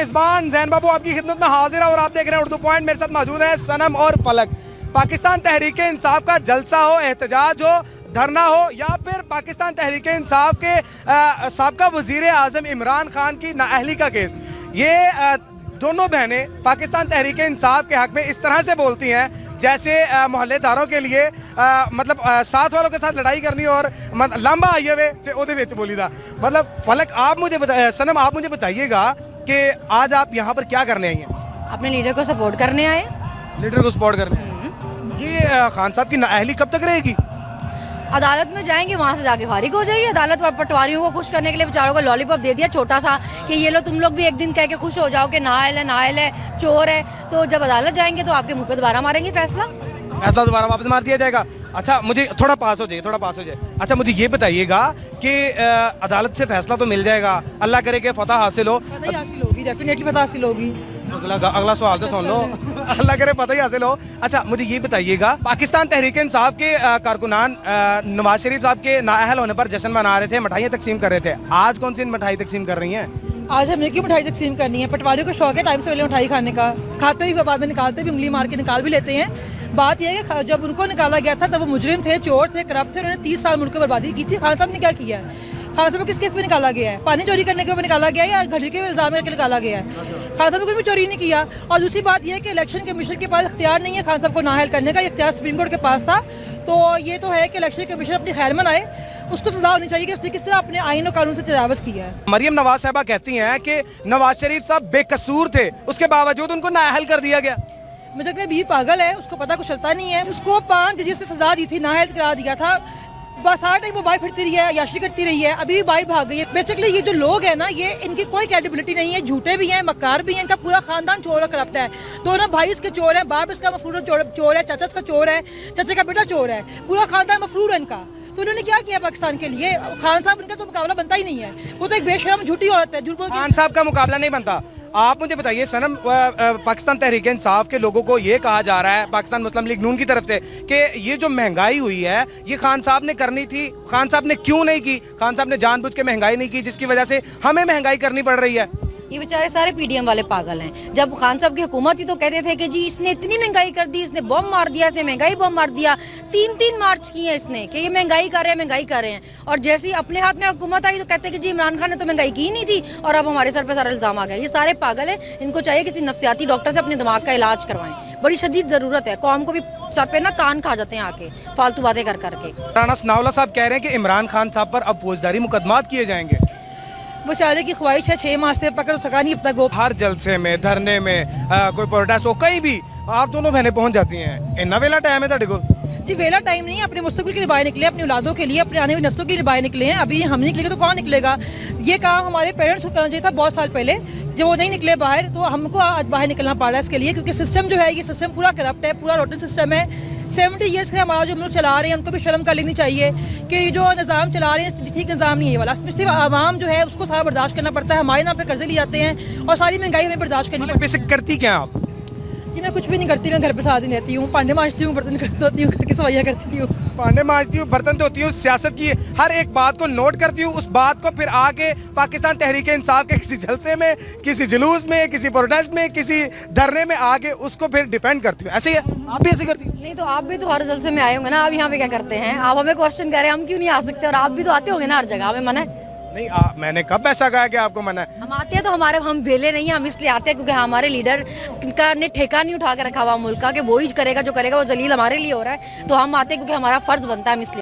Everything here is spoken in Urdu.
میزبان زین بابو آپ کی خدمت میں حاضر ہے اور آپ دیکھ رہے ہیں اردو پوائنٹ. میرے ساتھ موجود ہے صنم اور فلک. پاکستان تحریک انصاف کا جلسہ ہو, احتجاج ہو, دھرنا ہو, یا پھر پاکستان تحریک انصاف کے سابقہ وزیر اعظم عمران خان کی نااہلی کا کیس, یہ دونوں بہنیں پاکستان تحریک انصاف کے حق میں اس طرح سے بولتی ہیں جیسے محلے داروں کے لیے مطلب ساتھ والوں کے ساتھ لڑائی کرنی اور لمبا آئیے ہوئے تے او دے وچ بولی دا. مطلب فلک آپ مجھے صنم آپ مجھے بتائیے گا کہ آج آپ یہاں پر کیا کرنے آئی ہیں؟ اپنے لیڈر کو سپورٹ کرنے آئے. لیڈر کو سپورٹ کرنے. یہ خان صاحب کی نااہلی کب تک رہے گی؟ عدالت میں جائیں گے, وہاں سے جا کے فارغ ہو جائیے. عدالت پٹواریوں کو خوش کرنے کے لیے بیچاروں کو لالی پاپ دے دیا چھوٹا سا کہ یہ لو تم لوگ بھی ایک دن کہہ کے خوش ہو جاؤ کہ نااہل ہے چور ہے. تو جب عدالت جائیں گے تو آپ کے منہ پہ دوبارہ ماریں گے فیصلہ دوبارہ واپس مار دیا جائے گا. اچھا مجھے تھوڑا پاس ہو جائے. اچھا مجھے یہ بتائیے گا کہ عدالت سے فیصلہ تو مل جائے گا, اللہ کرے کہ فتح حاصل ہو. فتح حاصل ہوگی, ڈیفینیٹلی فتح حاصل ہوگی. اگلا سوال تو سن لو, اللہ کرے فتح ہی حاصل ہو. اچھا مجھے یہ بتائیے گا, پاکستان تحریک انصاف کے کارکنان نواز شریف صاحب کے نااہل ہونے پر جشن منا رہے تھے, مٹھائیاں تقسیم کر رہے تھے. آج کون سی مٹھائی تقسیم کر رہی ہیں؟ آج ہم نے کی مٹھائی تقسیم کرنی ہے. پٹواریوں کو شوق ہے ٹائم سے پہلے مٹھائی کھانے کا, کھاتے بھی بعد میں نکالتے بھی, انگلی مار کے نکال بھی لیتے ہیں. بات یہ ہے کہ جب ان کو نکالا گیا تھا تب وہ مجرم تھے, چور تھے, کرپٹ تھے, انہوں نے 30 سال ملک کو بربادی کی تھی. خان صاحب نے کیا کیا ہے؟ خان صاحب کو کس کیس میں نکالا گیا ہے؟ پانی چوری کرنے کے اوپر نکالا گیا ہے یا گھڑی کے الزام کے نکالا گیا ہے؟ خان صاحب نے کچھ بھی چوری نہیں کیا. اور دوسری بات یہ ہے کہ الیکشن کمیشن کے پاس اختیار نہیں ہے خان صاحب کو نااہل کرنے کا, یہ اختیار سپریم کورٹ کے پاس تھا. تو یہ تو ہے کہ الیکشن کمیشن اپنی خیر منائے, اس کو سزا ہونی چاہیے کہ اس نے کس طرح اپنے آئین و قانون سے تجاوز کیا ہے. مریم نواز صاحبہ کہتی ہیں کہ نواز شریف صاحب بے قصور تھے, اس کے باوجود ان کو نااہل کر دیا گیا. مجھے لگتا ہے بیوی پاگل ہے, اس کو پتہ کچھ چلتا نہیں ہے. اس کو 5 ججز سے سزا دی تھی, نااہل قرار دیا تھا. بس ہر ٹائم وہ باہر پھرتی رہی ہے, عیاشی کرتی رہی ہے, ابھی بھی باہر بھاگ گئی ہے. بیسکلی یہ جو لوگ ہیں نا, یہ ان کی کوئی کریڈیبلٹی نہیں ہے, جھوٹے بھی ہیں, مکار بھی ہیں. ان کا پورا خاندان چور اور کرپٹ ہے. دونوں بھائی اس کے چور ہیں, باپ اس کا مفرور چور ہے, چاچا اس کا چور ہے, چچے کا بیٹا چور ہے, پورا خاندان مفرور ہے ان کا. تو انہوں نے کیا کیا پاکستان کے لیے؟ خان صاحب ان کا تو مقابلہ بنتا ہی نہیں ہے. وہ تو ایک بے شرم جھوٹی عورت ہے. خان صاحب کا مقابلہ نہیں بنتا. آپ مجھے بتائیے صنم, پاکستان تحریک انصاف کے لوگوں کو یہ کہا جا رہا ہے پاکستان مسلم لیگ نون کی طرف سے کہ یہ جو مہنگائی ہوئی ہے یہ خان صاحب نے کرنی تھی. خان صاحب نے کیوں نہیں کی؟ خان صاحب نے جان بوجھ کے مہنگائی نہیں کی, جس کی وجہ سے ہمیں مہنگائی کرنی پڑ رہی ہے. یہ بیچارے سارے پی ڈی ایم والے پاگل ہیں. جب خان صاحب کی حکومت تھی تو کہتے تھے کہ جی اس نے اتنی مہنگائی کر دی, اس نے بم مار دیا, اس نے مہنگائی بم مار دیا. 3 مارچ کی ہیں اس نے کہ یہ مہنگائی کر رہے ہیں. اور جیسی اپنے ہاتھ میں حکومت آئی تو کہتے ہیں کہ جی عمران خان نے تو مہنگائی کی نہیں تھی اور اب ہمارے سر پہ سارا الزام آ گیا. یہ سارے پاگل ہیں, ان کو چاہیے کسی نفسیاتی ڈاکٹر سے اپنے دماغ کا علاج کروائیں. بڑی شدید ضرورت ہے. قوم کو بھی سر پہ نا کان کھا جاتے ہیں آ کے فالتو باتیں کر کے. رانا ثناءاللہ صاحب کہہ رہے ہیں کہ عمران خان صاحب پر اب فوجداری مقدمات کیے جائیں گے. بیچارے کی خواہش ہے, 6 ماہ سے پکڑ سکا نہیں اپنا گوپ. ہر جلسے میں, دھرنے میں, کوئی پروٹیسٹ ہو, کہیں بھی آپ دونوں بہنیں پہنچ جاتی ہیں. اتنا ویلا ٹائم ہے تھوڑے کو؟ جی ویلا ٹائم نہیں ہے, اپنے مستقبل کے لیے باہر نکلے, اپنی اولادوں کے لیے, اپنے آنے والی نسلوں کے لیے باہر نکلے ہیں. ابھی ہم نہیں نکلے گا تو کون نکلے گا؟ یہ کام ہمارے پیرنٹس کو کرنا چاہیے تھا بہت سال پہلے. جو وہ نہیں نکلے باہر تو ہم کو آج باہر نکلنا پڑ رہا ہے اس کے لیے, کیونکہ سسٹم جو ہے یہ سسٹم پورا کرپٹ ہے, پورا روٹن سسٹم ہے. 70 ایئرس سے ہمارا جو ملک چلا رہے ہیں ان کو بھی شرم کر لینی چاہیے کہ جو نظام چلا رہے ہیں ٹھیک نظام نہیں ہے یہ والا. اس میں صرف عوام جو ہے اس کو سارا برداشت کرنا پڑتا ہے. ہمارے نام پہ قرضے لی جاتے ہیں اور ساری مہنگائی ہمیں برداشت کرنی پڑتی ہے. بیسک کرتی کیا آپ؟ جی میں کچھ بھی نہیں کرتی, میں گھر پہ ساتھ ہی رہتی ہوں, پانڈے مانجتی ہوں, برتن دھوتی ہوں, گھر کی صفائیاں کرتی ہوں. پانڈے مانجتی ہوں, برتن دھوتی ہوں, سیاست کی ہر ایک بات کو نوٹ کرتی ہوں, اس بات کو پھر آگے پاکستان تحریک انصاف کے کسی جلسے میں, کسی جلوس میں, کسی پروٹیسٹ میں, کسی دھرنے میں آگے اس کو پھر ڈیفینڈ کرتی ہوں. ایسے ہی آپ بھی ایسے کرتی ہیں؟ نہیں تو آپ بھی تو ہر جلسے میں آئے ہوں گے نا. آپ یہاں پہ کیا کرتے ہیں؟ آپ ہمیں کوشچن کر رہے ہیں, ہم کیوں نہیں آ سکتے؟ اور آپ بھی تو آتے ہوں گے نا ہر جگہ. ہمیں منع ہے نہیں. میں نے کب ایسا کہا کہ آپ کو منع ہے؟ ہم آتے ہیں تو ہم ویلے نہیں ہیں, ہم اس لیے آتے ہیں کیونکہ ہمارے لیڈر کا نے ٹھیکہ نہیں اٹھا کے رکھا ہوا ملک کا کہ وہی کرے گا جو کرے گا, وہ ذلیل ہمارے لیے ہو رہا ہے. تو ہم آتے ہیں کیونکہ ہمارا فرض بنتا ہے, ہم اس لیے